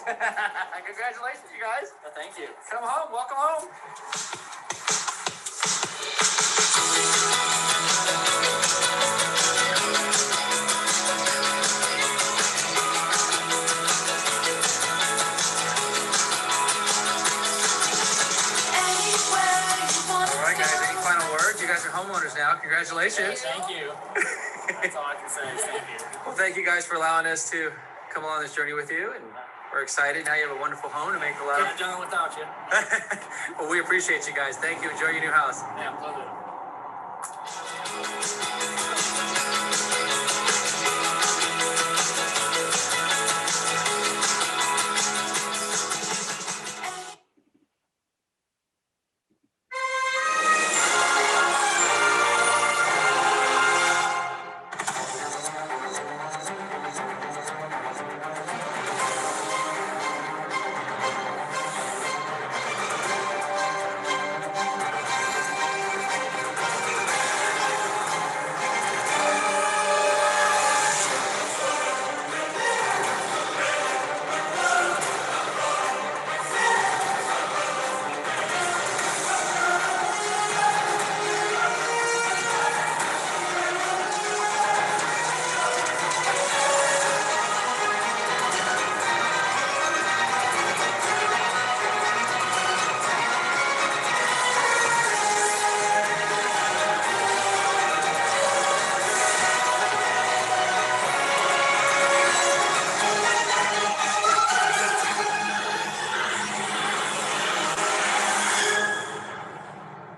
Congratulations, you guys. Well, thank you. Come home. Welcome home. All right, guys, any final words? You guys are homeowners now. Congratulations. Thank you. That's all I can say is thank you. Well, thank you guys for allowing us to come along this journey with you, and we're excited. Now you have a wonderful home to make a lot Couldn't have done it without you. Well, we appreciate you guys. Thank you. Enjoy your new house. Yeah, love it.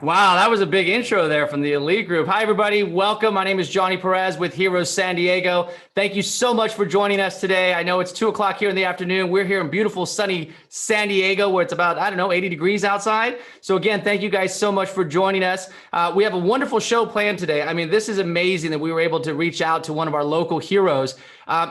Wow, that was a big intro there from the Elite Group. Hi, everybody. Welcome. My name is Johnny Perez with Heroes San Diego. Thank you so much for joining us today. I know it's 2 o'clock here in the afternoon. We're here in beautiful, sunny San Diego where it's about, 80 degrees outside. So again, thank you guys so much for joining us. We have a wonderful show planned today. I mean, this is amazing that we were able to reach out to one of our local heroes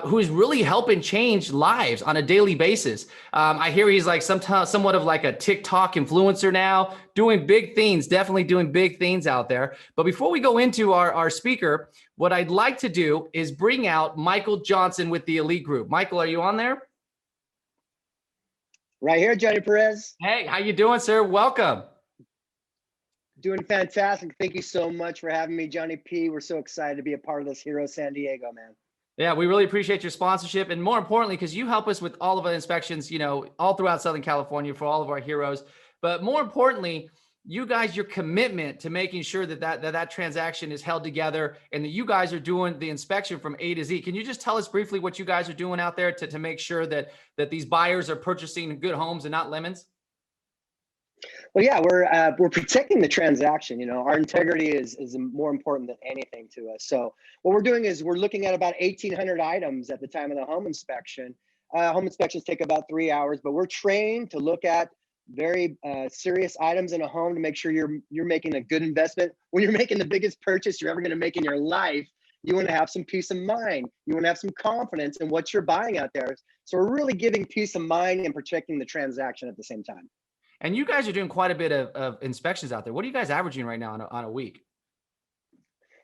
who's really helping change lives on a daily basis. I hear he's like somewhat of like a TikTok influencer now, doing big things, definitely doing big things out there. But before we go into our speaker, what I'd like to do is bring out Michael Johnson with the Elite Group. Michael, are you on there? Right here, Johnny Perez. Hey, how you doing, sir? Welcome. Doing fantastic. Thank you so much for having me, Johnny P. We're so excited to be a part of this Hero San Diego, man. Yeah, we really appreciate your sponsorship. And more importantly, because you help us with all of our inspections, all throughout Southern California for all of our heroes. But more importantly, you guys, your commitment to making sure that transaction is held together and that you guys are doing the inspection from A to Z. Can you just tell us briefly what you guys are doing out there to make sure that these buyers are purchasing good homes and not lemons? Well, yeah, we're protecting the transaction. Our integrity is more important than anything to us. So what we're doing is we're looking at about 1,800 items at the time of the home inspection. Home inspections take about 3 hours, but we're trained to look at very serious items in a home to make sure you're making a good investment. When you're making the biggest purchase you're ever going to make in your life, you want to have some peace of mind. You want to have some confidence in what you're buying out there. So we're really giving peace of mind and protecting the transaction at the same time. And you guys are doing quite a bit of inspections out there. What are you guys averaging right now on a week?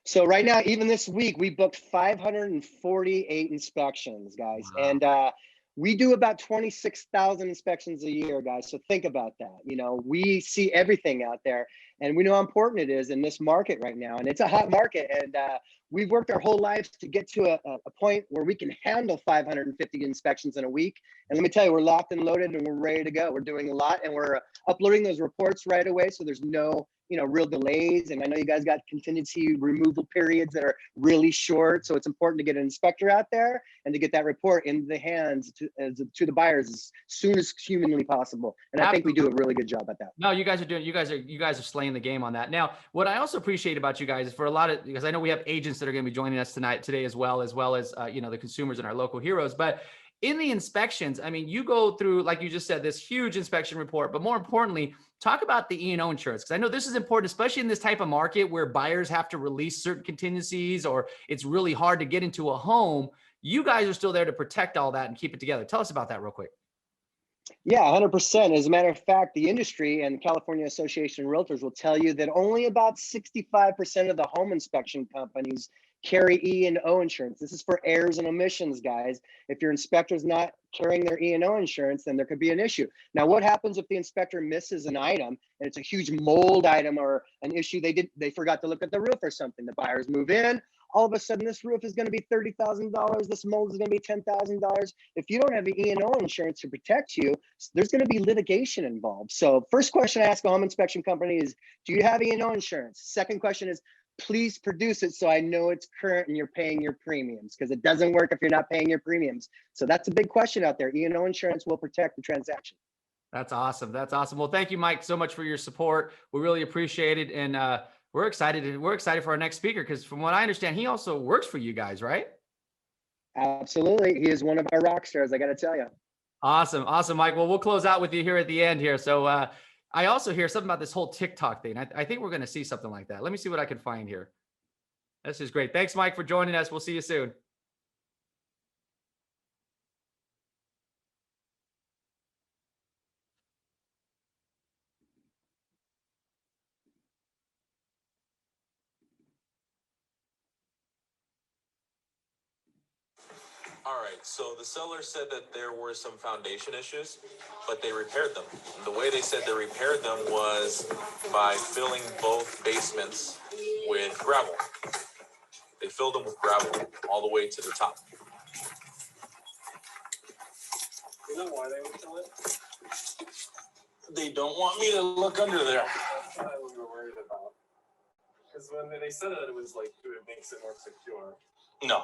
So right now, even this week, we booked 548 inspections, guys. Wow. And we do about 26,000 inspections a year, guys. So think about that. We see everything out there, and we know how important it is in this market right now. And it's a hot market. And we've worked our whole lives to get to a point where we can handle 550 inspections in a week. And let me tell you, we're locked and loaded and we're ready to go. We're doing a lot, and we're uploading those reports right away. So there's no real delays. And I know you guys got contingency removal periods that are really short. So it's important to get an inspector out there and to get that report into the hands to the buyers as soon as humanly possible. And I think we do a really good job at that. No, you guys are slaying the game on that. Now, what I also appreciate about you guys is because I know we have agents that are going to be joining us today as well as the consumers and our local heroes. But in the inspections, I mean, you go through, like you just said, this huge inspection report, but more importantly, talk about the E&O insurance. Because I know this is important, especially in this type of market where buyers have to release certain contingencies or it's really hard to get into a home. You guys are still there to protect all that and keep it together. Tell us about that real quick. Yeah, 100%. As a matter of fact, the industry and the California Association of Realtors will tell you that only about 65% of the home inspection companies carry E&O insurance. This is for errors and omissions, guys. If your inspector's not carrying their E&O insurance, then there could be an issue. Now, what happens if the inspector misses an item and it's a huge mold item or an issue they forgot to look at the roof or something? The buyers move in. All of a sudden, this roof is going to be $30,000. This mold is going to be $10,000. If you don't have the E&O insurance to protect you, there's going to be litigation involved. So first question I ask a home inspection company is, do you have E&O insurance? Second question is, please produce it so I know it's current and you're paying your premiums, because it doesn't work if you're not paying your premiums. So that's a big question out there. E&O insurance will protect the transaction. That's awesome. That's awesome. Well, thank you, Mike, so much for your support. We really appreciate it. And we're excited. We're excited for our next speaker, because from what I understand, he also works for you guys, right? Absolutely. He is one of our rock stars, I got to tell you. Awesome. Awesome, Mike. Well, we'll close out with you here at the end here. So I also hear something about this whole TikTok thing. I think we're going to see something like that. Let me see what I can find here. This is great. Thanks, Mike, for joining us. We'll see you soon. All right, so the seller said that there were some foundation issues, but they repaired them. The way they said they repaired them was by filling both basements with gravel. They filled them with gravel all the way to the top. You know why they would fill it? They don't want me to look under there. That's what we were worried about. Because when they said it was like, it makes it more secure. No.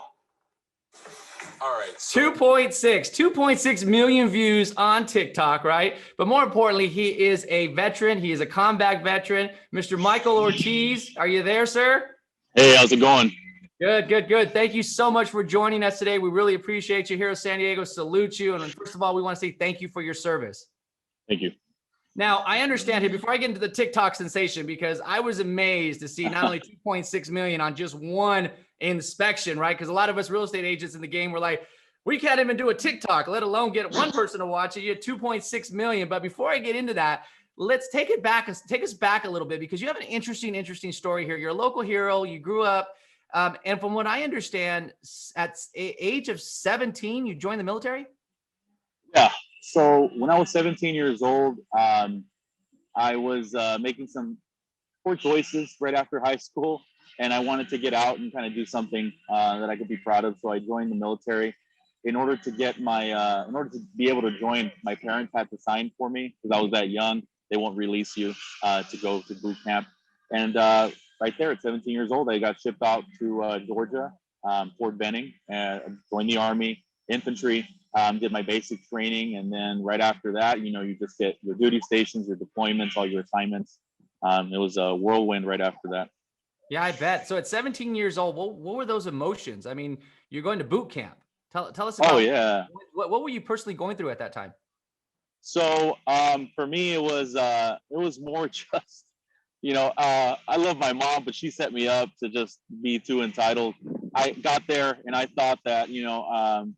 All right. So 2.6 million views on TikTok, right? But more importantly, he is a veteran. He is a combat veteran. Mr. Michael Ortiz, are you there, sir? Hey, how's it going? Good, good, good. Thank you so much for joining us today. We really appreciate you here at San Diego. Salute you. And first of all, we want to say thank you for your service. Thank you. Now, I understand here, before I get into the TikTok sensation, because I was amazed to see not only 2.6 million on just one inspection, right? Because a lot of us real estate agents in the game were like, we can't even do a TikTok, let alone get one person to watch it. You had 2.6 million. But before I get into that, let's take us back a little bit, because you have an interesting story here. You're a local hero. You grew up. And from what I understand, at age of 17, you joined the military? Yeah. So when I was 17 years old, I was making some poor choices right after high school, and I wanted to get out and kind of do something that I could be proud of. So I joined the military. In order to get my, in order to be able to join, my parents had to sign for me because I was that young. They won't release you to go to boot camp. And right there at 17 years old, I got shipped out to Georgia, Fort Benning, and joined the Army, infantry. Did my basic training, and then right after that, you know, you just get your duty stations, your deployments, all your assignments. It was a whirlwind right after that. Yeah, I bet. So at 17 years old, what were those emotions? I mean, you're going to boot camp. Tell us about. Oh yeah. What were you personally going through at that time? So for me, it was more just, you know, I love my mom, but she set me up to just be too entitled. I got there and I thought that, you know,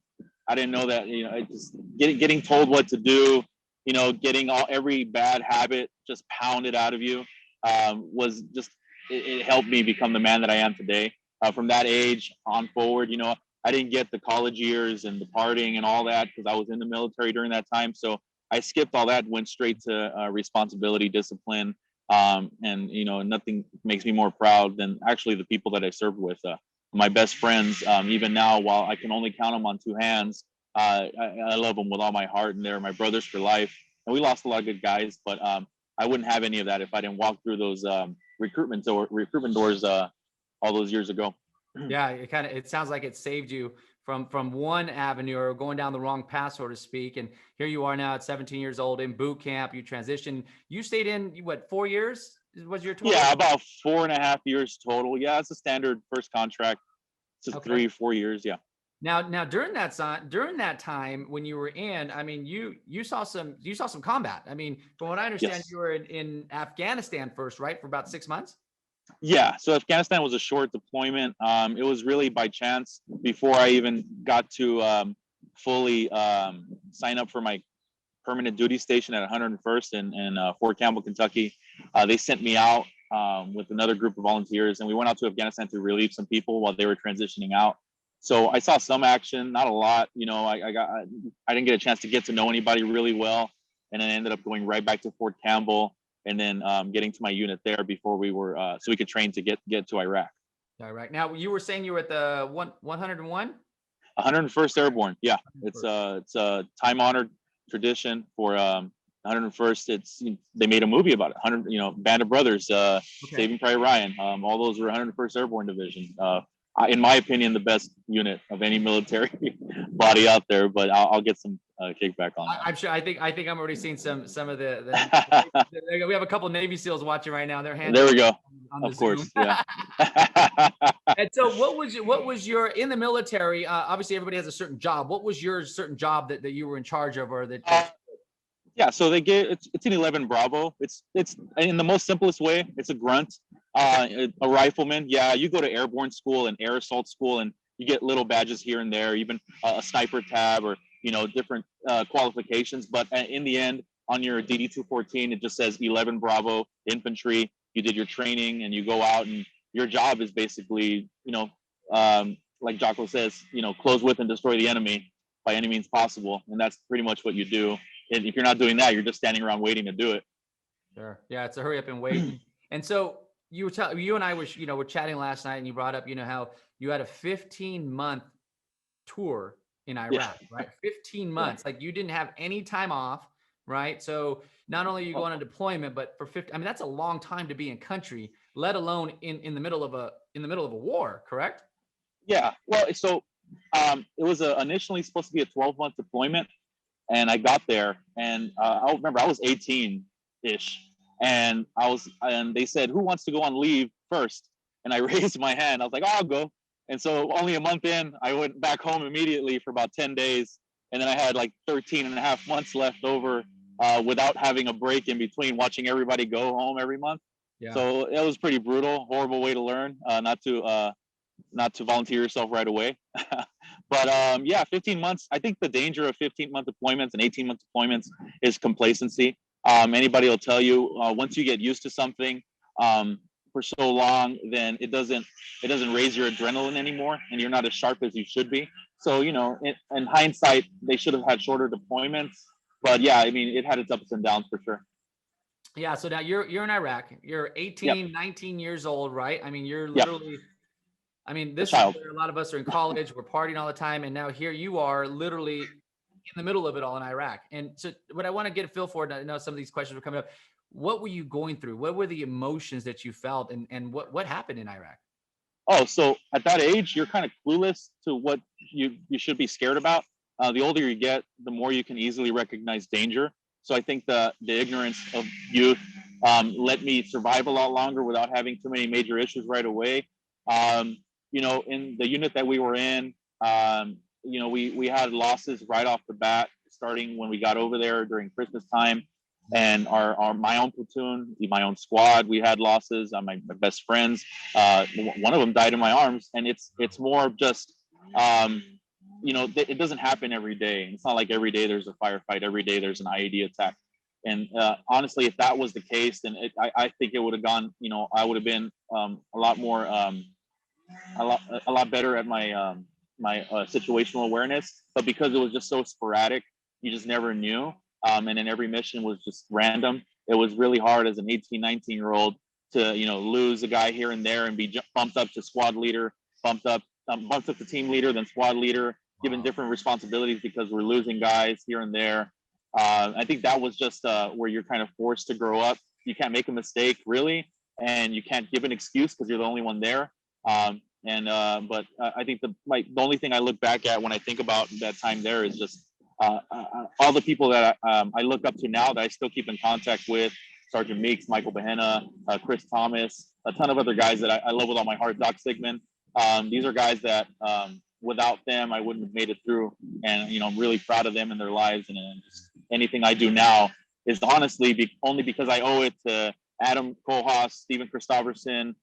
I didn't know that, you know, just getting told what to do, you know, getting every bad habit just pounded out of you was just, it helped me become the man that I am today. From that age on forward, you know, I didn't get the college years and the partying and all that because I was in the military during that time. So I skipped all that, went straight to responsibility, discipline, and, you know, nothing makes me more proud than actually the people that I served with. My best friends, even now, while I can only count them on two hands, I love them with all my heart, and they're my brothers for life. And we lost a lot of good guys, but I wouldn't have any of that if I didn't walk through those recruitment doors all those years ago. Yeah, it sounds like it saved you from one avenue or going down the wrong path, so to speak. And here you are now at 17 years old in boot camp. You transitioned. You stayed in what, 4 years? Was your total? Yeah, about 4.5 years total. Yeah, it's a standard first contract. It's Okay. 3 or 4 years. Yeah. Now during that time when you were in, I mean, you saw some combat. I mean, from what I understand, Yes. you were in Afghanistan first, right, for about 6 months. Yeah, so Afghanistan was a short deployment. It was really by chance before I even got to fully sign up for my permanent duty station at 101st in Fort Campbell, Kentucky. They sent me out with another group of volunteers, and we went out to Afghanistan to relieve some people while they were transitioning out. So I saw some action, not a lot. You know, I didn't get a chance to get to know anybody really well, and then I ended up going right back to Fort Campbell, and then getting to my unit there before we were so we could train to get to Iraq. All right. Now you were saying you were at the 101? 101st Airborne. Yeah, it's a time honored tradition for 101st. They made a movie about it. Band of Brothers, Saving Private Ryan. All those were 101st Airborne Division. In my opinion, the best unit of any military body out there. But I'll get some kickback on that. I'm sure. I think I'm already seeing some of the we have a couple of Navy SEALs watching right now. They're hands. There we go. On Of course. Zoom. Yeah. And so what was your in the military? Obviously, everybody has a certain job. What was your certain job that you were in charge of, or that? Yeah, so they get it's an 11 Bravo. It's in the most simplest way. It's a grunt, a rifleman. Yeah, you go to airborne school and air assault school, and you get little badges here and there, even a sniper tab or different qualifications. But in the end, on your DD 214, it just says 11 Bravo infantry. You did your training, and you go out, and your job is basically, like Jocko says, close with and destroy the enemy by any means possible, and that's pretty much what you do. And if you're not doing that, you're just standing around waiting to do it. Sure. Yeah, it's a hurry up and wait. And so you and I were chatting last night, and you brought up, how you had a 15-month tour in Iraq, right? 15 months. Like you didn't have any time off, right? So not only are you going on deployment, but for 50, that's a long time to be in country, let alone in the middle of a war, correct? Yeah. Well, so it was initially supposed to be a 12-month deployment. And I got there, and I remember I was 18-ish, and they said, "Who wants to go on leave first?" And I raised my hand. I was like, "Oh, I'll go." And so only a month in, I went back home immediately for about 10 days, and then I had like 13 and a half months left over without having a break in between, watching everybody go home every month. Yeah. So it was pretty brutal, horrible way to learn, not to volunteer yourself right away. But 15 months, I think the danger of 15-month deployments and 18-month deployments is complacency. Anybody will tell you, once you get used to something for so long, then it doesn't raise your adrenaline anymore, and you're not as sharp as you should be. So, in hindsight, they should have had shorter deployments. But yeah, it had its ups and downs for sure. Yeah. So now you're in Iraq. You're 18, 19 years old, right? You're literally. This is where a lot of us are in college, we're partying all the time, and now here you are literally in the middle of it all in Iraq. And so what I want to get a feel for, and I know some of these questions were coming up, what were you going through? What were the emotions that you felt, and what happened in Iraq? Oh, so at that age, you're kind of clueless to what you should be scared about. The older you get, the more you can easily recognize danger. So I think the ignorance of youth let me survive a lot longer without having too many major issues right away. In the unit that we were in, we had losses right off the bat, starting when we got over there during Christmas time. And my own platoon, my own squad, we had losses. My best friends, one of them died in my arms. And it's more of just, it doesn't happen every day. It's not like every day there's a firefight, every day there's an IED attack. And honestly, if that was the case, then I think it would have gone, I would have been a lot more, a lot better at my situational awareness. But because it was just so sporadic, you just never knew. And then every mission was just random. It was really hard as an 18, 19-year-old to, lose a guy here and there and be bumped up to squad leader, bumped up to team leader, then squad leader, given different responsibilities because we're losing guys here and there. I think that was just where you're kind of forced to grow up. You can't make a mistake, really, and you can't give an excuse because you're the only one there. But I think the only thing I look back at when I think about that time there is just all the people that I look up to now that I still keep in contact with: Sergeant Meeks, Michael Bahena, Chris Thomas, a ton of other guys that I love with all my heart. Doc Sigmund. These are guys that without them I wouldn't have made it through, and I'm really proud of them and their lives. And just anything I do now is honestly only because I owe it to Adam Kohlhaas, Stephen Christopherson,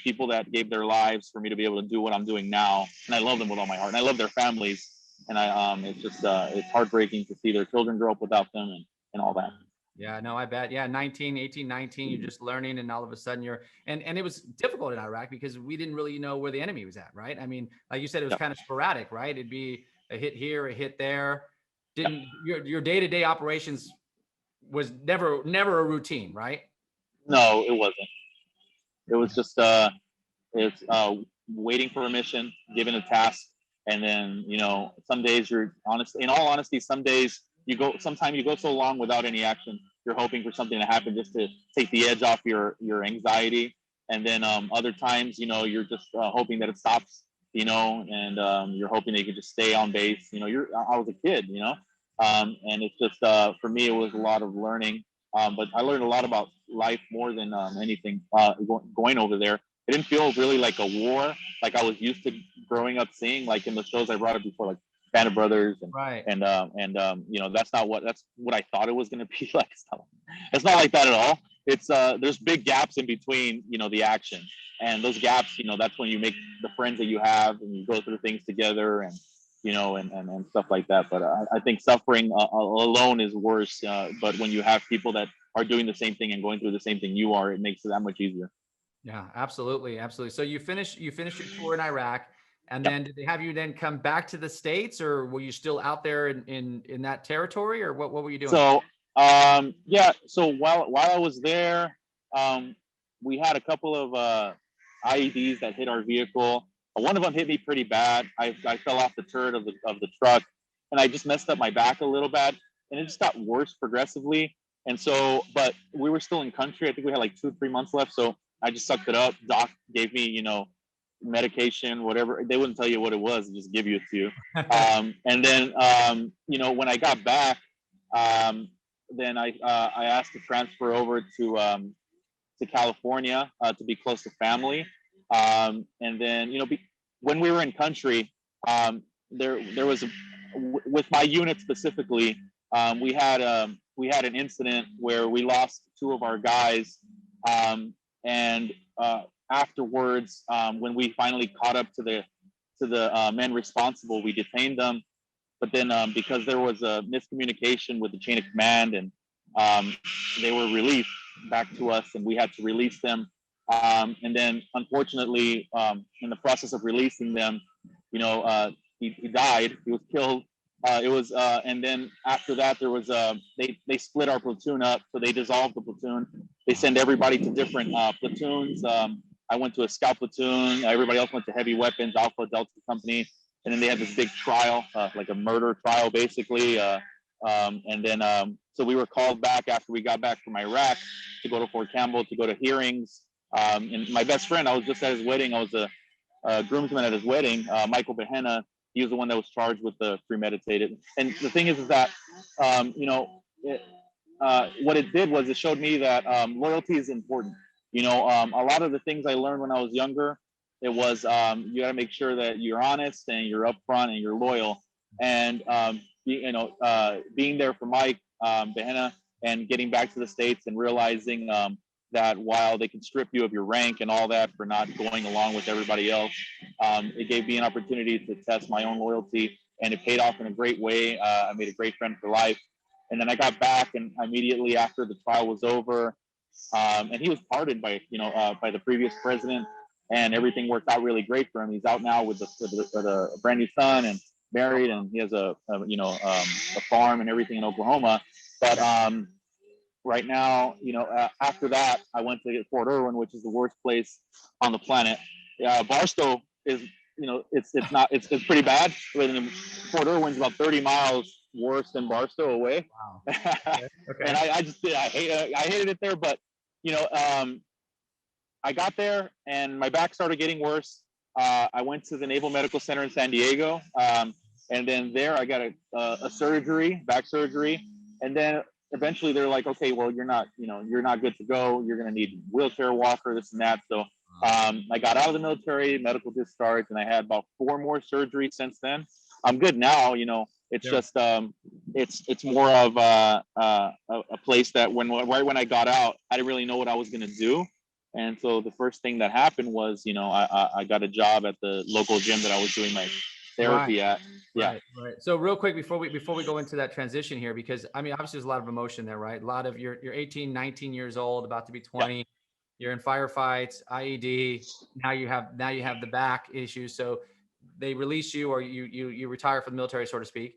people that gave their lives for me to be able to do what I'm doing now. And I love them with all my heart, and I love their families. and it's just it's heartbreaking to see their children grow up without them and all that. Yeah, no, I bet. Yeah, 19, 18, 19, you're just learning, and all of a sudden and it was difficult in Iraq because we didn't really know where the enemy was at, right? I mean, like you said, it was kind of sporadic, right? It'd be a hit here, a hit there. Didn't your day-to-day operations was never a routine, right? No, it wasn't. It was just it's waiting for a mission, given a task, and then some days you're honest. In all honesty, some days sometimes you go so long without any action. You're hoping for something to happen just to take the edge off your anxiety, and then other times you're just hoping that it stops, and you're hoping that you can just stay on base. I was a kid, and it's just for me it was a lot of learning. But I learned a lot about life more than anything going over there. It didn't feel really like a war like I was used to growing up seeing, like in the shows I brought up before, like Band of Brothers, and right. and that's what I thought it was going to be like. It's not like that at all. It's there's big gaps in between the action, and those gaps, that's when you make the friends that you have, and you go through things together, and and stuff like that. But I think suffering alone is worse. But when you have people that are doing the same thing and going through the same thing you are, it makes it that much easier. Yeah, absolutely, absolutely. So you finished your tour in Iraq, and then did they have you then come back to the States, or were you still out there in that territory, or what were you doing? So so while I was there, we had a couple of IEDs that hit our vehicle. One of them hit me pretty bad. I fell off the turret of the truck, and I just messed up my back a little bad, and it just got worse progressively. And so, but we were still in country. I think we had like 2-3 months left, so I just sucked it up. Doc gave me, medication, whatever. They wouldn't tell you what it was; they just give you it to you. And then, when I got back, then I asked to transfer over to California to be close to family. And then, when we were in country, there was with my unit specifically, we had an incident where we lost 2 of our guys, and afterwards, when we finally caught up to the men responsible, we detained them. But then because there was a miscommunication with the chain of command, and they were released back to us, and we had to release them. And then unfortunately, in the process of releasing them, he died. He was killed. And then after that, there was they split our platoon up, so they dissolved the platoon. They send everybody to different platoons. I went to a scout platoon. Everybody else went to heavy weapons, Alpha Delta Company. And then they had this big trial, like a murder trial, basically. And then, so we were called back after we got back from Iraq to go to Fort Campbell, to go to hearings. And my best friend, I was just at his wedding. I was a groomsman at his wedding, Michael Behenna. He was the one that was charged with the premeditated. And the thing is that, what it did was it showed me that loyalty is important. A lot of the things I learned when I was younger, it was you got to make sure that you're honest and you're upfront and you're loyal. And being there for Mike Behenna, and getting back to the States and realizing that while they can strip you of your rank and all that for not going along with everybody else, it gave me an opportunity to test my own loyalty, and it paid off in a great way. I made a great friend for life. And then I got back, and immediately after the trial was over, and he was pardoned by the previous president, and everything worked out really great for him. He's out now with a brand new son, and married, and he has a farm and everything in Oklahoma. But right now, after that, I went to Fort Irwin, which is the worst place on the planet. Barstow is, it's pretty bad. Fort Irwin's about 30 miles worse than Barstow away. Wow. Okay. And I hated it there, but I got there and my back started getting worse. I went to the Naval Medical Center in San Diego, and then there I got a surgery, back surgery, and then eventually they're like, okay, well, you're not good to go. You're going to need a wheelchair walker, this and that. So I got out of the military, medical discharge, and I had about 4 more surgeries since then. I'm good now. It's just it's more of a place that right when I got out, I didn't really know what I was going to do. And so the first thing that happened was, I got a job at the local gym that I was doing my therapy at. Yeah. Right. So real quick before we go into that transition here, because I mean, obviously there's a lot of emotion there, right? A lot of you're 18, 19 years old, about to be 20. Yeah. You're in firefights, IED. Now you have the back issues. So they release you, or you retire from the military, so to speak.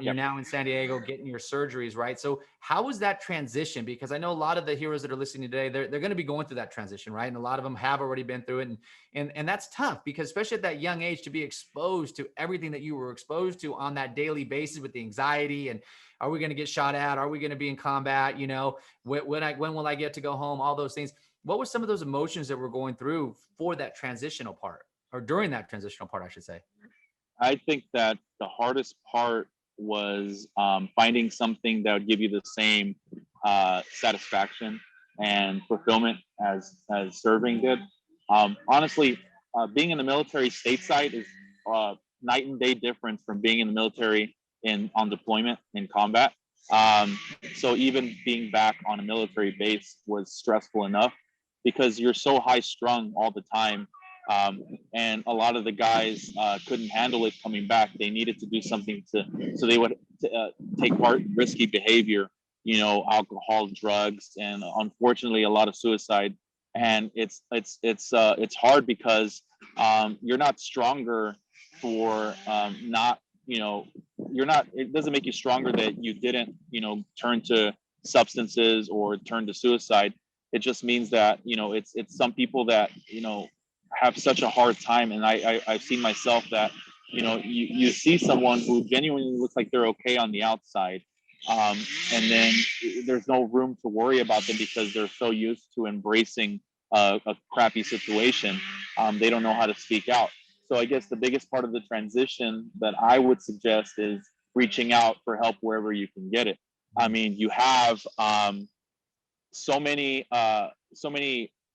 You're now in San Diego getting your surgeries, right? So how was that transition? Because I know a lot of the heroes that are listening today, they're going to be going through that transition, right? And a lot of them have already been through it. And that's tough, because especially at that young age, to be exposed to everything that you were exposed to on that daily basis with the anxiety and are we going to get shot at? Are we going to be in combat? You know, when will I get to go home? All those things. What were some of those emotions that we're going through for that transitional part, or during that transitional part, I should say? I think that the hardest part was finding something that would give you the same satisfaction and fulfillment as serving did. Honestly, being in the military stateside is night and day difference from being in the military on deployment in combat. So even being back on a military base was stressful enough because you're so high strung all the time. And a lot of the guys couldn't handle it coming back. They needed to do something so they would take part in risky behavior, you know, alcohol, drugs, and unfortunately a lot of suicide. And it's hard because you're not stronger for not, you know, it doesn't make you stronger that you didn't, you know, turn to substances or turn to suicide. It just means that, you know, it's some people that, you know, have such a hard time. And I've seen myself that, you know, you see someone who genuinely looks like they're okay on the outside. And then there's no room to worry about them because they're so used to embracing a crappy situation. They don't know how to speak out. So I guess the biggest part of the transition that I would suggest is reaching out for help wherever you can get it. I mean, you have so many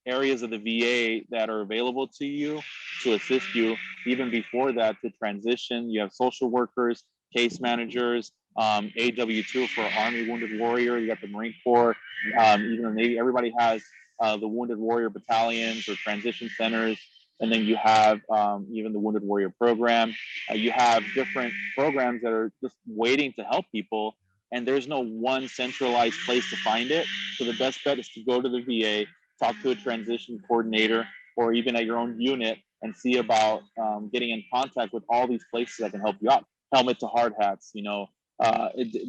areas of the VA that are available to you to assist you. Even before that, to transition, you have social workers, case managers, AW2 for Army Wounded Warrior. You got the Marine Corps, even the Navy. Everybody has the Wounded Warrior battalions or transition centers. And then you have even the Wounded Warrior program. You have different programs that are just waiting to help people. And there's no one centralized place to find it. So the best bet is to go to the VA, talk to a transition coordinator, or even at your own unit, and see about getting in contact with all these places that can help you out. Helmet to hard hats, you know,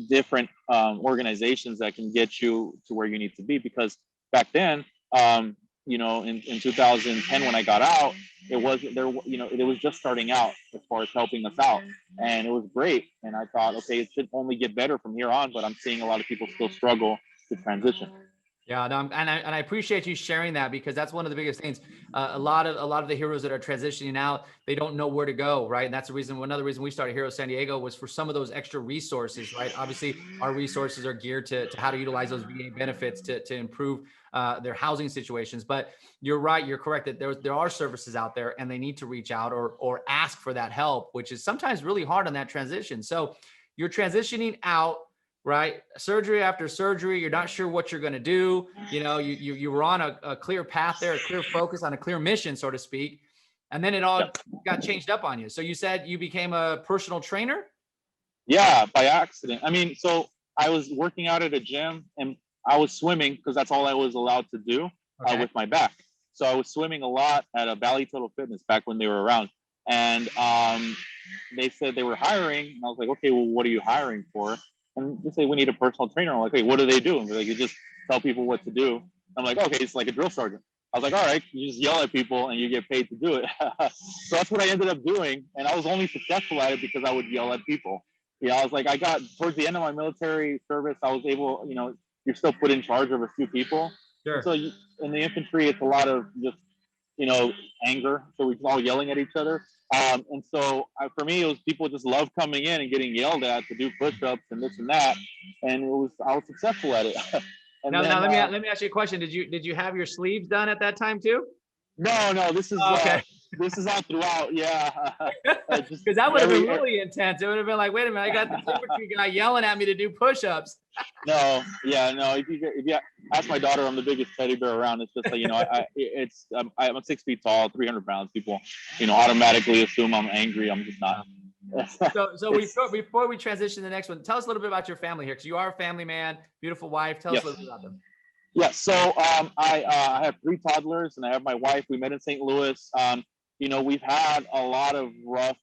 different organizations that can get you to where you need to be. Because back then, you know, in 2010 when I got out, it wasn't there, you know, it was just starting out as far as helping us out, and it was great. And I thought, okay, it should only get better from here on. But I'm seeing a lot of people still struggle to transition. Yeah, no, and I appreciate you sharing that, because that's one of the biggest things. A lot of the heroes that are transitioning out, they don't know where to go, right? And that's the reason. Another reason we started Hero San Diego was for some of those extra resources, right? Obviously, our resources are geared to how to utilize those VA benefits to improve their housing situations. But you're right, you're correct that there are services out there, and they need to reach out or ask for that help, which is sometimes really hard on that transition. So you're transitioning out. Right. Surgery after surgery, you're not sure what you're going to do. You know, you were on a clear path there, a clear focus on a clear mission, so to speak. And then it all got changed up on you. So you said you became a personal trainer? Yeah, by accident. I mean, so I was working out at a gym and I was swimming because that's all I was allowed to do with my back. So I was swimming a lot at a Valley Total Fitness back when they were around. And they said they were hiring. And I was like, okay, well, what are you hiring for? And they say, we need a personal trainer. I'm like, hey, what do they do? And they're like, you just tell people what to do. I'm like, okay, it's like a drill sergeant. I was like, all right, you just yell at people and you get paid to do it. So that's what I ended up doing. And I was only successful at it because I would yell at people. Yeah, I was like, I got towards the end of my military service, I was able, you know, you're still put in charge of a few people. Sure. So in the infantry, it's a lot of just, you know, anger. So we're all yelling at each other. And so for me, it was people just love coming in and getting yelled at to do push-ups and this and that. And I was successful at it. And now, then, let me ask you a question. Did you have your sleeves done at that time too? No, this is okay. This is all throughout. Yeah. Because that would have been really intense. It would have been like, wait a minute, I got the infantry guy yelling at me to do push-ups. No. If you ask my daughter, I'm the biggest teddy bear around. It's just like, you know, I'm 6 feet tall, 300 pounds. People, you know, automatically assume I'm angry. I'm just not. Before we transition to the next one, tell us a little bit about your family here, because you are a family man, beautiful wife. Tell us a little bit about them. Yeah, so I have 3 toddlers, and I have my wife. We met in St. Louis. We've had a lot of rough,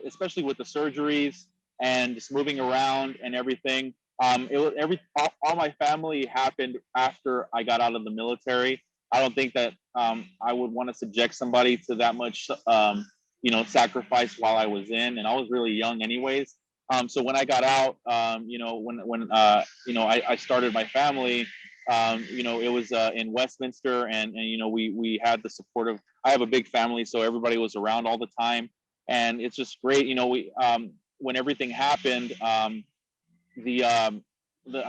especially with the surgeries and just moving around and everything. All my family happened after I got out of the military. I don't think that I would want to subject somebody to that much, sacrifice while I was in, and I was really young, anyways. So when I got out, I started my family. It was in Westminster, and we had the support of. I have a big family, so everybody was around all the time, and it's just great. When everything happened, I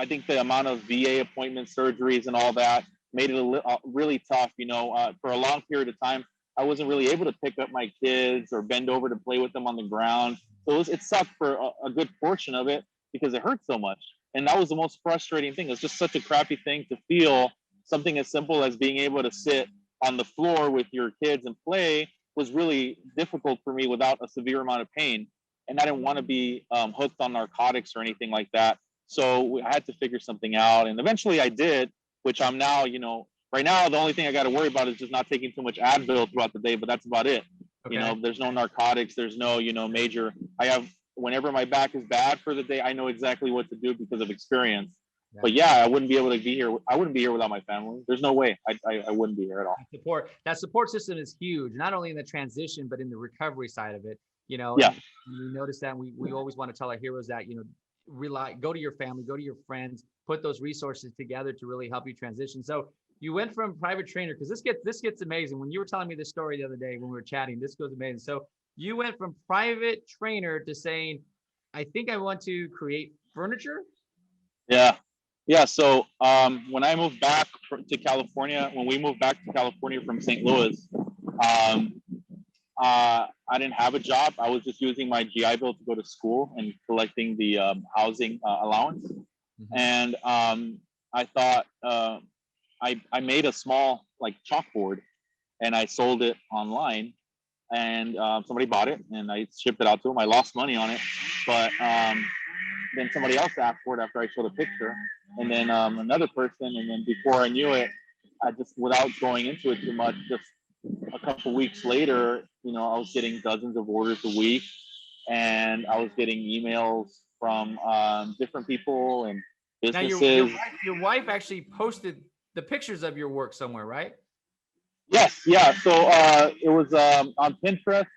think the amount of VA appointments, surgeries, and all that made it really tough. For a long period of time, I wasn't really able to pick up my kids or bend over to play with them on the ground. So it sucked for a good portion of it because it hurt so much. And that was the most frustrating thing. It's just such a crappy thing to feel. Something as simple as being able to sit on the floor with your kids and play was really difficult for me without a severe amount of pain. And I didn't want to be hooked on narcotics or anything like that. So I had to figure something out. And eventually I did, which I'm now, right now, the only thing I got to worry about is just not taking too much Advil throughout the day, but that's about it. Okay. There's no narcotics. There's no, major, whenever my back is bad for the day, I know exactly what to do because of experience. Yeah. But yeah, I wouldn't be able to be here. I wouldn't be here without my family. There's no way I wouldn't be here at all. That support system is huge, not only in the transition, but in the recovery side of it. Yeah. We notice that we always want to tell our heroes that, go to your family, go to your friends, put those resources together to really help you transition. So you went from private trainer, because this gets amazing. When you were telling me this story the other day when we were chatting, this goes amazing. So you went from private trainer to saying, I think I want to create furniture. Yeah. So when I moved back to California, when we moved back to California from St. Louis, I didn't have a job. I was just using my GI Bill to go to school and collecting the housing allowance. Mm-hmm. And I thought I made a small chalkboard, and I sold it online, and somebody bought it, and I shipped it out to them. I lost money on it, but then somebody else asked for it after I showed a picture, and then another person, and then before I knew it, I just, without going into it too much, just a couple weeks later, I was getting dozens of orders a week, and I was getting emails from different people and businesses. Now your wife actually posted the pictures of your work somewhere, right? Yes, yeah. So it was on Pinterest,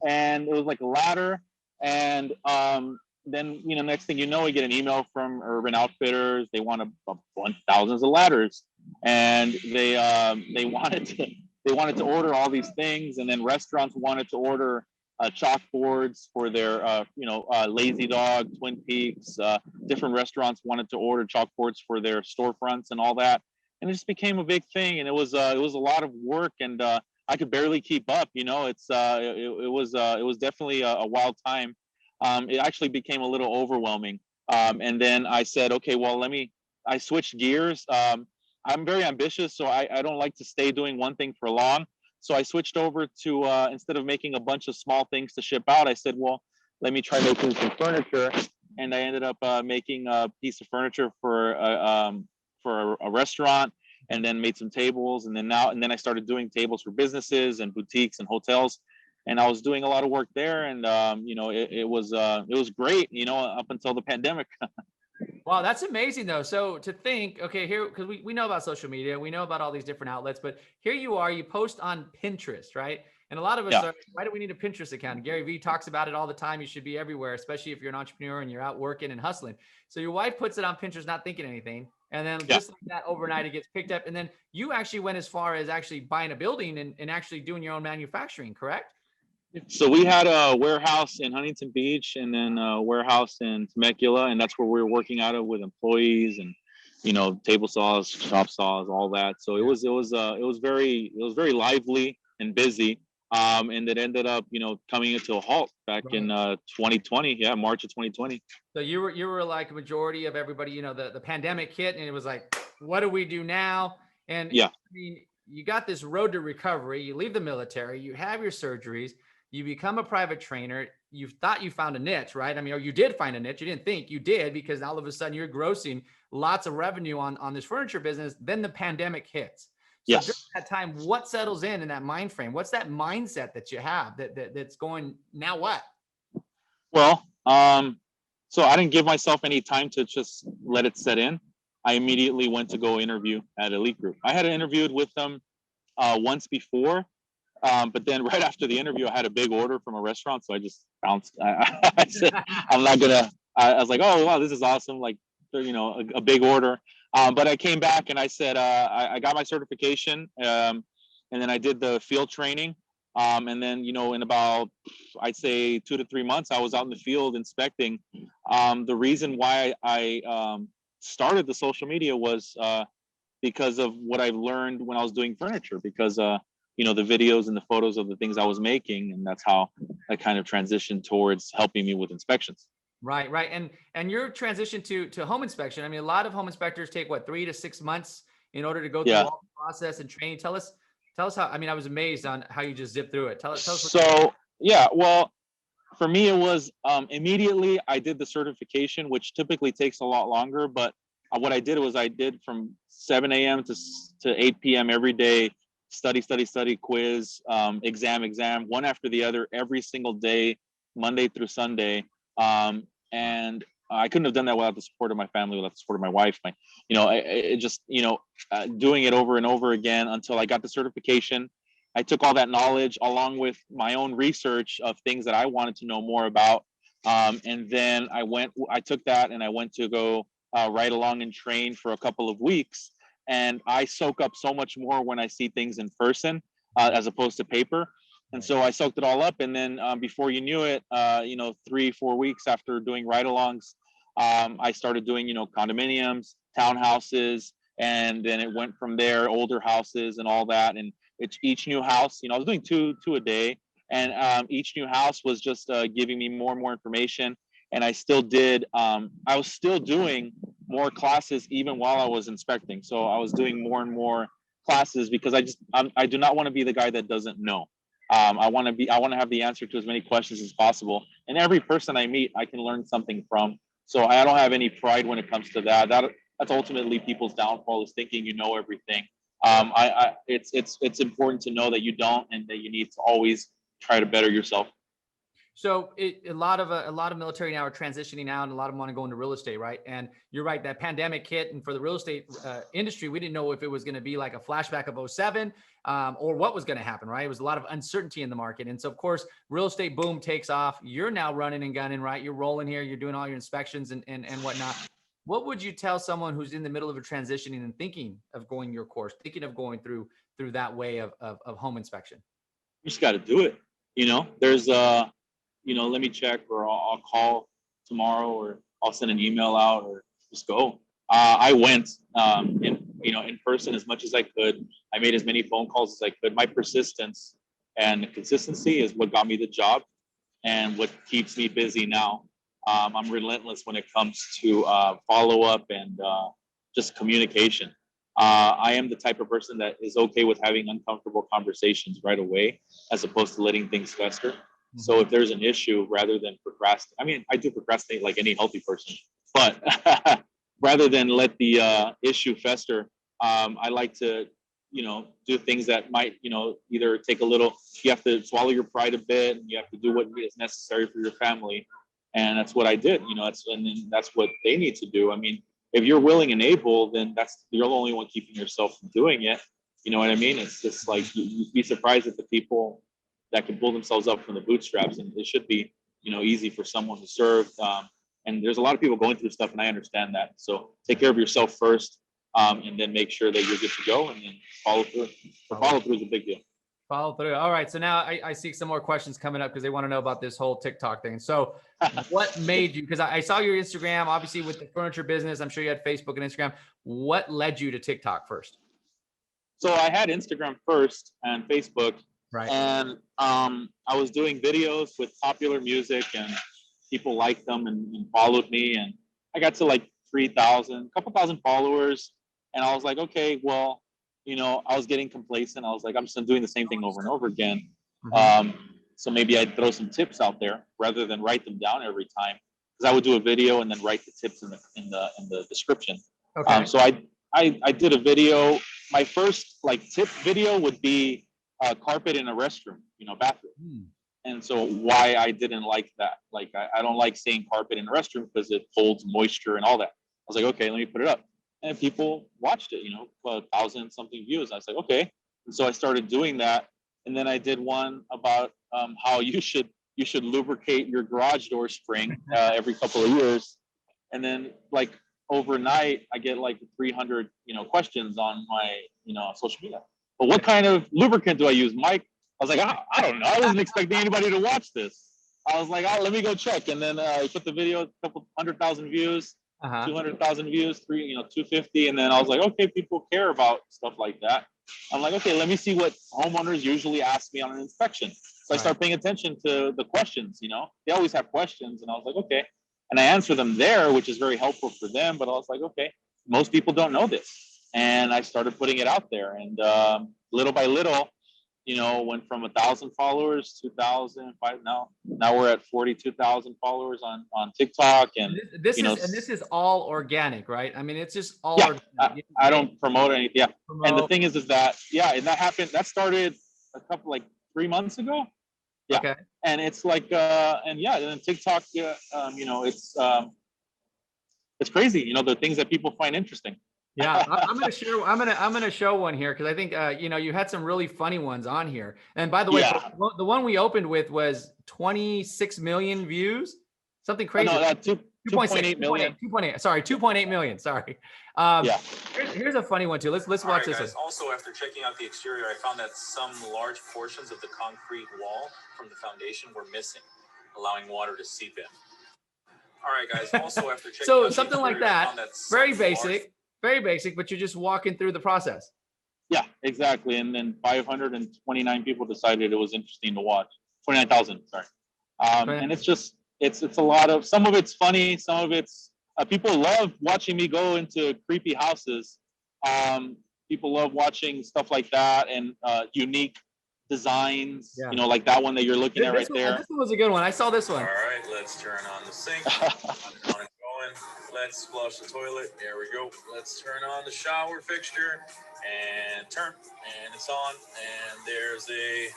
and it was like a ladder, and then next thing you know, we get an email from Urban Outfitters. They want thousands of ladders, and they wanted to order all these things, and then restaurants wanted to order chalkboards for their Lazy Dog, Twin Peaks. Different restaurants wanted to order chalkboards for their storefronts and all that. And it just became a big thing, and it was a lot of work, and I could barely keep up. It was definitely a wild time. It actually became a little overwhelming, and then I said, okay, well, I switched gears. I'm very ambitious, so I don't like to stay doing one thing for long. So I switched over to instead of making a bunch of small things to ship out, I said, well, let me try making some furniture, and I ended up making a piece of furniture for a restaurant, and then made some tables, and then I started doing tables for businesses and boutiques and hotels, and I was doing a lot of work there, and it was great, up until the pandemic. Wow, that's amazing though. So to think, okay, here, because we know about social media, we know about all these different outlets, but here you are, you post on Pinterest, right? And a lot of us are, why do we need a Pinterest account? Gary Vee talks about it all the time. You should be everywhere, especially if you're an entrepreneur and you're out working and hustling. So your wife puts it on Pinterest, not thinking anything. And then just like that, overnight, it gets picked up. And then you actually went as far as actually buying a building and actually doing your own manufacturing, correct? So we had a warehouse in Huntington Beach, and then a warehouse in Temecula, and that's where we were working out of with employees and table saws, shop saws, all that. So it was very lively and busy, and it ended up coming into a halt back in 2020. Yeah, March of 2020. So you were like a majority of everybody. The pandemic hit, and it was like, what do we do now? And I mean, you got this road to recovery. You leave the military. You have your surgeries. you become a private trainer. You thought you found a niche, right? I mean, or you did find a niche. You didn't think you did, because all of a sudden you're grossing lots of revenue on this furniture business. Then the pandemic hits. So during Yes. that time, what settles in that mind frame? What's that mindset that you have that's going, now what? Well, so I didn't give myself any time to just let it set in. I immediately went to go interview at Elite Group. I had interviewed with them once before, but then right after the interview, I had a big order from a restaurant, so I just bounced. I said, I'm not gonna. I was like, oh wow, this is awesome, like, you know, a big order. But I came back and I said, I got my certification, and then I did the field training. And then, you know, in about, I'd say 2 to 3 months, I was out in the field inspecting. The reason why I started the social media was because of what I've learned when I was doing furniture, because you know, the videos and the photos of the things I was making, and that's how I kind of transitioned towards helping me with inspections. Right, right. And your transition to home inspection. I mean, a lot of home inspectors take what, 3 to 6 months in order to go through Yeah. all the process and training. Tell us how. I mean, I was amazed on how you just zipped through it. Tell us. So yeah, well, for me it was immediately I did the certification, which typically takes a lot longer. But what I did was I did from 7 a.m. to 8 p.m. every day, study, quiz, exam, one after the other, every single day, Monday through Sunday. And I couldn't have done that without the support of my family, without the support of my wife. You know, it just, you know, doing it over and over again until I got the certification. I took all that knowledge along with my own research of things that I wanted to know more about. And then I took that and I went to go ride along and train for a couple of weeks. And I soak up so much more when I see things in person as opposed to paper. And so I soaked it all up. And then before you knew it, you know, 3-4 weeks after doing ride-alongs, I started doing, you know, condominiums, townhouses, and then it went from there, older houses and all that. And each new house, you know, I was doing two a day, and each new house was just giving me more and more information. And I still did, I was still doing more classes even while I was inspecting. So I was doing more and more classes because I do not want to be the guy that doesn't know. I want to have the answer to as many questions as possible. And every person I meet, I can learn something from. So I don't have any pride when it comes to that. That's ultimately people's downfall, is thinking you know everything. It's important to know that you don't, and that you need to always try to better yourself. So a lot of military now are transitioning out, and a lot of them want to go into real estate, right? And you're right, that pandemic hit, and for the real estate industry, we didn't know if it was going to be like a flashback of 07 or what was going to happen, right? It was a lot of uncertainty in the market. And so, of course, real estate boom takes off. You're now running and gunning, right? You're rolling here. You're doing all your inspections and whatnot. What would you tell someone who's in the middle of a transitioning and thinking of going your course, thinking of going through that way of home inspection? You just got to do it. You know, there's you know, let me check, or I'll call tomorrow, or I'll send an email out, or just go. I went in person as much as I could. I made as many phone calls as I could. My persistence and consistency is what got me the job, and what keeps me busy now. I'm relentless when it comes to follow up and just communication. I am the type of person that is okay with having uncomfortable conversations right away, as opposed to letting things fester. So if there's an issue, rather than procrastinate, I mean, I do procrastinate like any healthy person, but rather than let the issue fester, I like to, you know, do things that might, you know, either take a little, you have to swallow your pride a bit, and you have to do what is necessary for your family. And that's what I did, you know, and then that's what they need to do. I mean, if you're willing and able, then you're the only one keeping yourself from doing it. You know what I mean? It's just like, you'd be surprised at the people that can pull themselves up from the bootstraps, and it should be, you know, easy for someone who served. And there's a lot of people going through stuff, and I understand that. So take care of yourself first, and then make sure that you're good to go, and then follow through. The follow through is a big deal. Follow through. All right. So now I see some more questions coming up because they want to know about this whole TikTok thing. So what made you, because I saw your Instagram, obviously with the furniture business, I'm sure you had Facebook and Instagram. What led you to TikTok first? So I had Instagram first and Facebook. Right. And I was doing videos with popular music, and people liked them and followed me. And I got to like 3,000, a couple thousand followers. And I was like, okay, well, you know, I was getting complacent. I was like, I'm just doing the same thing over and over again. So maybe I'd throw some tips out there rather than write them down every time, because I would do a video and then write the tips in the description. Okay. So I did a video. My first like tip video would be carpet in a restroom, bathroom. And so why I didn't like that. Like I don't like saying carpet in a restroom because it holds moisture and all that. I was like, okay, let me put it up. And people watched it, 1,000 something views. I was like, okay. And so I started doing that. And then I did one about how you should lubricate your garage door spring every couple of years. And then like overnight, I get like 300, questions on my, social media. But what kind of lubricant do I use, Mike? I was like, I don't know. I wasn't expecting anybody to watch this. I was like, let me go check. And then I put the video, a couple 100,000 views, 200,000 views, 250. And then I was like, okay, people care about stuff like that. I'm like, okay, let me see what homeowners usually ask me on an inspection. So I start paying attention to the questions, they always have questions. And I was like, okay. And I answer them there, which is very helpful for them. But I was like, okay, most people don't know this. And I started putting it out there. And little by little, went from 1,000 followers, 2,000, now we're at 42,000 followers on TikTok. And this is all organic, right? I mean, it's just all organic. I don't promote anything. Yeah. And the thing is that, and that happened, that started a couple, like 3 months ago. Yeah. Okay. And it's like, and then TikTok, it's crazy, the things that people find interesting. Yeah, I'm gonna show one here because I think you had some really funny ones on here. And by the way, the one we opened with was 26 million views, something crazy. No, 2.8 million. 2.8. Sorry, 2.8 million. Sorry. Here's a funny one too. Let's watch this. Guys, also, after checking out the exterior, I found that some large portions of the concrete wall from the foundation were missing, allowing water to seep in. All right, guys. Also, after checking so out something like that, very basic. Very basic, but you're just walking through the process. Yeah, exactly. And then 529 people decided it was interesting to watch. 29,000, sorry. And it's just, it's a lot of, some of it's funny, some of it's, people love watching me go into creepy houses. People love watching stuff like that and unique designs, like that one that you're looking at right there. This one was a good one. I saw this one. All right, let's turn on the sink. Let's flush the toilet. There we go. Let's turn on the shower fixture and turn. And it's on. And there's a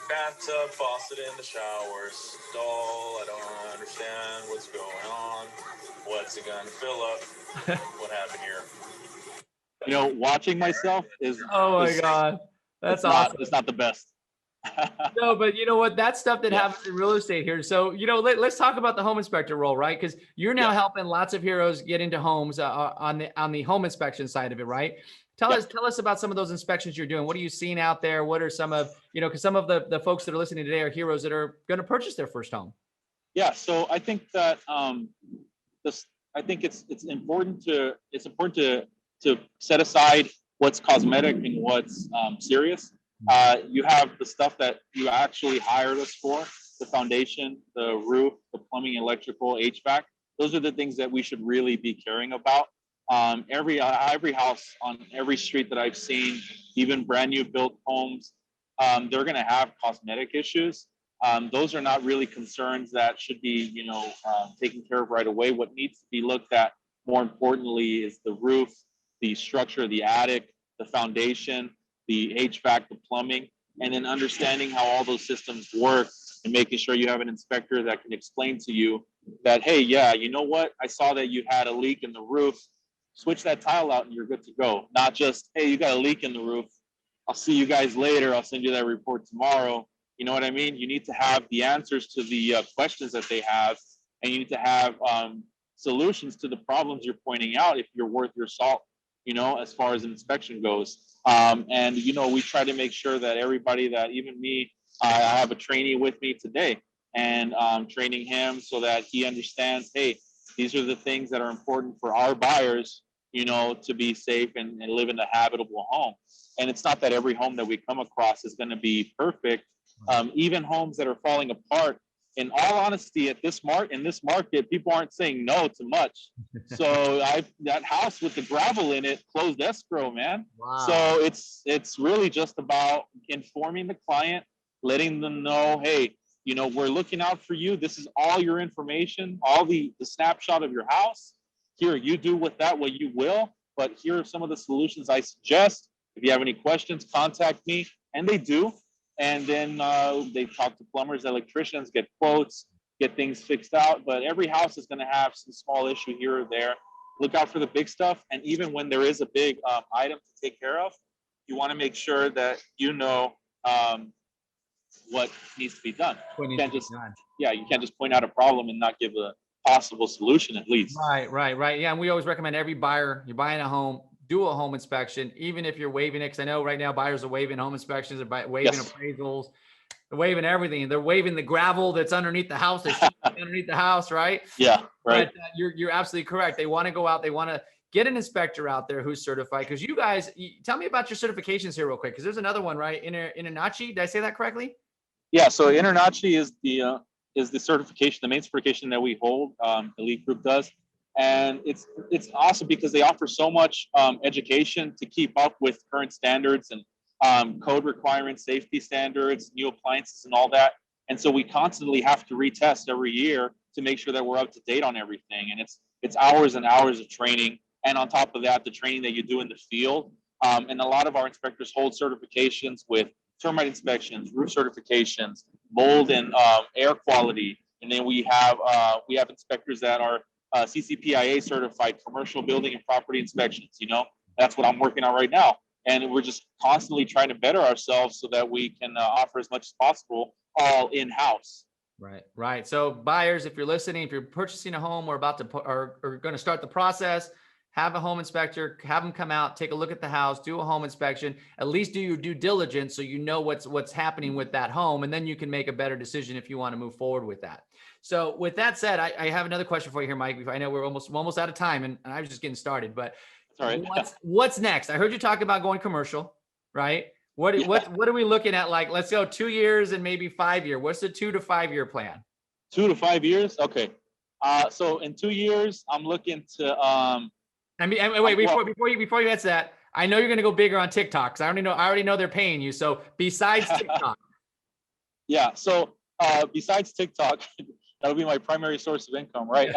bathtub faucet in the shower stall. I don't understand what's going on. What's it going to fill up? What happened here? Watching myself is... Oh, my God. That's awesome. It's not the best. No, but you know what? That's stuff that happens in real estate here. So, let's talk about the home inspector role, right? Because you're now helping lots of heroes get into homes on the home inspection side of it, right? Tell us about some of those inspections you're doing. What are you seeing out there? What are some of, because some of the folks that are listening today are heroes that are going to purchase their first home. Yeah. So I think that I think it's important to set aside what's cosmetic and what's serious. You have the stuff that you actually hired us for, the foundation, the roof, the plumbing, electrical, HVAC. Those are the things that we should really be caring about. Every house on every street that I've seen, even brand new built homes, they're going to have cosmetic issues. Those are not really concerns that should be, taken care of right away. What needs to be looked at more importantly is the roof, the structure, the attic, the foundation, the HVAC, the plumbing, and then understanding how all those systems work and making sure you have an inspector that can explain to you that, hey, you know what? I saw that you had a leak in the roof. Switch that tile out and you're good to go. Not just, hey, you got a leak in the roof. I'll see you guys later. I'll send you that report tomorrow. You know what I mean? You need to have the answers to the questions that they have, and you need to have solutions to the problems you're pointing out if you're worth your salt, as far as an inspection goes. And, we try to make sure that everybody that, even me, I have a trainee with me today, and training him so that he understands, hey, these are the things that are important for our buyers, to be safe and live in a habitable home. And it's not that every home that we come across is going to be perfect. Even homes that are falling apart, in all honesty, in this market, people aren't saying no to much. So that house with the gravel in it closed escrow, man. Wow. So it's really just about informing the client, letting them know, hey, we're looking out for you. This is all your information, all the snapshot of your house. Here, you do with that what you will, but here are some of the solutions I suggest. If you have any questions, contact me. And they do. And then they talk to plumbers, electricians, get quotes, get things fixed out. But every house is going to have some small issue here or there. Look out for the big stuff. And even when there is a big item to take care of, you want to make sure that what needs to be done. You can't just point out a problem and not give a possible solution at least. Right. Yeah, and we always recommend every buyer, you're buying a home, do a home inspection, even if you're waiving it. Because I know right now buyers are waiving home inspections, they're waiving appraisals, they're waiving everything. They're waiving the gravel that's underneath the house, underneath the house, right? Yeah, right. But you're absolutely correct. They want to go out, they want to get an inspector out there who's certified. Because you guys, tell me about your certifications here real quick. Because there's another one, right? INTERNACHI. Did I say that correctly? Yeah. So INTERNACHI is the certification, the main certification that we hold. Elite Group does, and it's awesome because they offer so much education to keep up with current standards and code requirements, safety standards, new appliances, and all that. And so we constantly have to retest every year to make sure that we're up to date on everything. And it's hours and hours of training, and on top of that, the training that you do in the field. And a lot of our inspectors hold certifications with termite inspections, roof certifications, mold and air quality, and then we have inspectors that are CCPIA certified, commercial building and property inspections. That's what I'm working on right now, and we're just constantly trying to better ourselves so that we can offer as much as possible all in-house. Right. So buyers, if you're listening, if you're purchasing a home or about to or going to start the process, have a home inspector, have them come out, take a look at the house, do a home inspection, at least do your due diligence so you know what's happening with that home, and then you can make a better decision if you want to move forward with that. So with that said, I have another question for you here, Mike. I know we're almost out of time, and I was just getting started, but all right. What's next? I heard you talk about going commercial, right? What are we looking at? Like, let's go 2 years and maybe 5 year. What's the 2 to 5 year plan? 2 to 5 years? Okay. So in 2 years, I'm looking to wait, before you answer that, I know you're going to go bigger on TikTok because I already know they're paying you. So besides TikTok. Yeah. So besides TikTok, that'll be my primary source of income, right?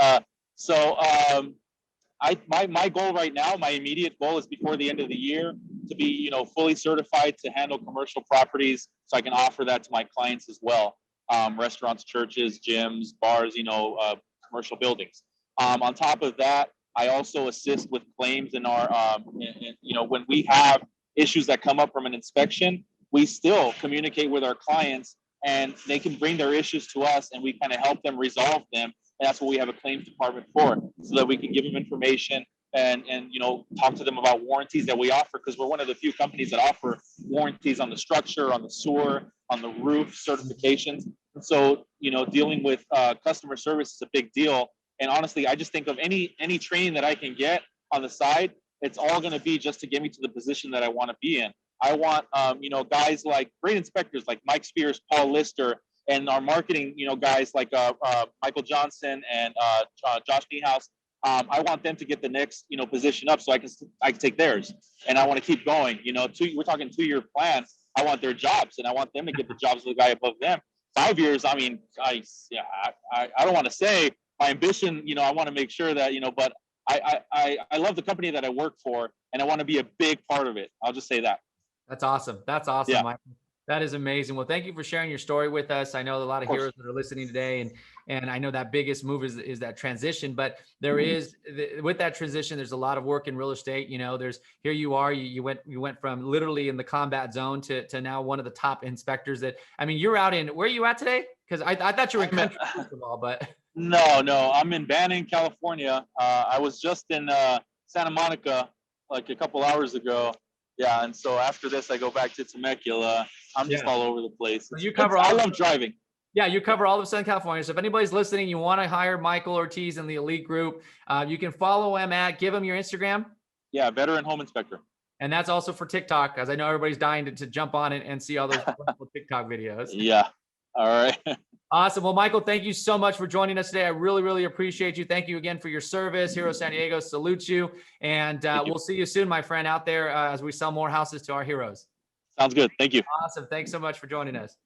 My goal right now, my immediate goal is before the end of the year to be, fully certified to handle commercial properties, so I can offer that to my clients as well. Restaurants, churches, gyms, bars, commercial buildings. On top of that, I also assist with claims in our, when we have issues that come up from an inspection, we still communicate with our clients and they can bring their issues to us and we kind of help them resolve them. And that's what we have a claims department for, so that we can give them information and talk to them about warranties that we offer, because we're one of the few companies that offer warranties on the structure, on the sewer, on the roof certifications. And so, dealing with customer service is a big deal. And honestly, I just think of any training that I can get on the side, it's all going to be just to get me to the position that I want to be in. I want, guys like great inspectors like Mike Spears, Paul Lister, and our marketing, guys like Michael Johnson and Josh Niehaus. I want them to get the next, position up so I can take theirs, and I want to keep going. We're talking 2-year plan. I want their jobs, and I want them to get the jobs of the guy above them. 5 years, I mean, I don't want to say. My ambition, I want to make sure that, but I love the company that I work for, and I want to be a big part of it. I'll just say that. That's awesome. Yeah. Mike. That is amazing. Well, thank you for sharing your story with us. I know a lot of heroes that are listening today, and I know that biggest move is that transition, but there is, with that transition, there's a lot of work in real estate. Here you are, you went from literally in the combat zone to now one of the top inspectors you're out in, where are you at today? Because I thought you were in country first of all, but. No, I'm in Banning, California. I was just in Santa Monica like a couple hours ago. Yeah, and so after this, I go back to Temecula. I'm just all over the place. So I love driving. Yeah, you cover all of Southern California. So if anybody's listening, you want to hire Michael Ortiz in the Elite Group, you can follow him give him your Instagram. Yeah, Veteran Home Inspector. And that's also for TikTok, because I know everybody's dying to jump on it and see all those wonderful TikTok videos. Yeah. All right. Awesome. Well, Michael, thank you so much for joining us today. I really, really appreciate you. Thank you again for your service. Hero San Diego salutes you. And we'll see you soon, my friend, out there as we sell more houses to our heroes. Sounds good. Thank you. Awesome. Thanks so much for joining us.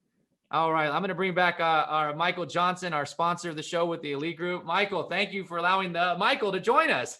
All right, I'm going to bring back our Michael Johnson, our sponsor of the show with the Elite Group. Michael, thank you for allowing Michael to join us.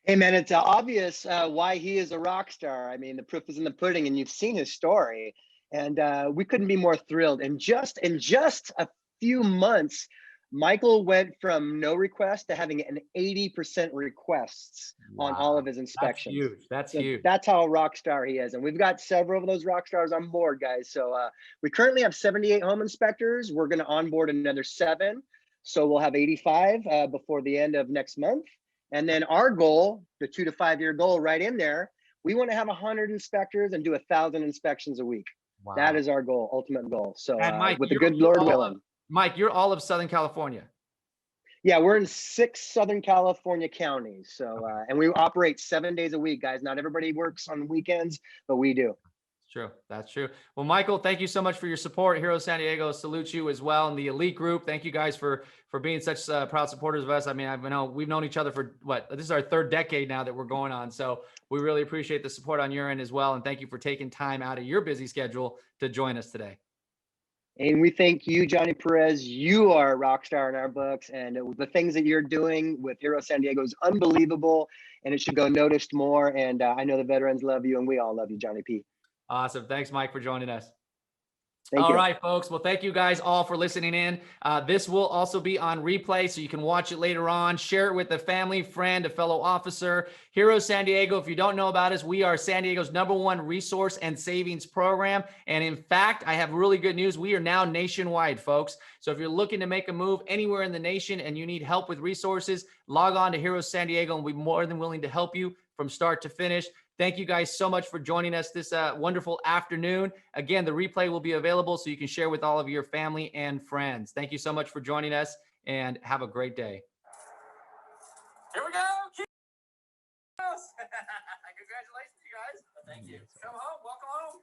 Hey man, it's obvious why he is a rock star. I mean, the proof is in the pudding, and you've seen his story. And we couldn't be more thrilled. And just in just a few months, Michael went from no request to having an 80% requests on all of his inspections. That's huge. That's So huge. that's how rock star he is. And we've got several of those rock stars on board, guys. So we currently have 78 home inspectors. We're going to onboard another 7. So we'll have 85 before the end of next month. And then our goal, the 2 to 5 year goal right in there, we want to have 100 inspectors and do 1,000 inspections a week. Wow. That is our goal, ultimate goal. So And Mike, with the good Lord willing. Mike, you're all of Southern California. Yeah, we're in 6 Southern California counties. So, and we operate 7 days a week, guys. Not everybody works on weekends, but we do. True. That's true. Well, Michael, thank you so much for your support. Hero San Diego salutes you as well. And the Elite Group, thank you guys for being such proud supporters of us. I mean, we've known each other for this is our 3rd decade now that we're going on. So we really appreciate the support on your end as well. And thank you for taking time out of your busy schedule to join us today. And we thank you, Johnny Perez. You are a rock star in our books. And the things that you're doing with Hero San Diego is unbelievable. And it should go noticed more. And I know the veterans love you, and we all love you, Johnny P. Awesome. Thanks, Mike, for joining us. Thank all you. right, folks. Well, thank you guys all for listening in. This will also be on replay, so you can watch it later on. Share it with a family, friend, a fellow officer. Hero San Diego, if you don't know about us, we are San Diego's #1 resource and savings program. And in fact, I have really good news. We are now nationwide, folks. So if you're looking to make a move anywhere in the nation and you need help with resources, log on to Hero San Diego, and we'll be more than willing to help you from start to finish. Thank you guys so much for joining us this wonderful afternoon. Again, the replay will be available so you can share with all of your family and friends. Thank you so much for joining us, and have a great day. Here we go. Congratulations, you guys. Thank you. Come home. Welcome home.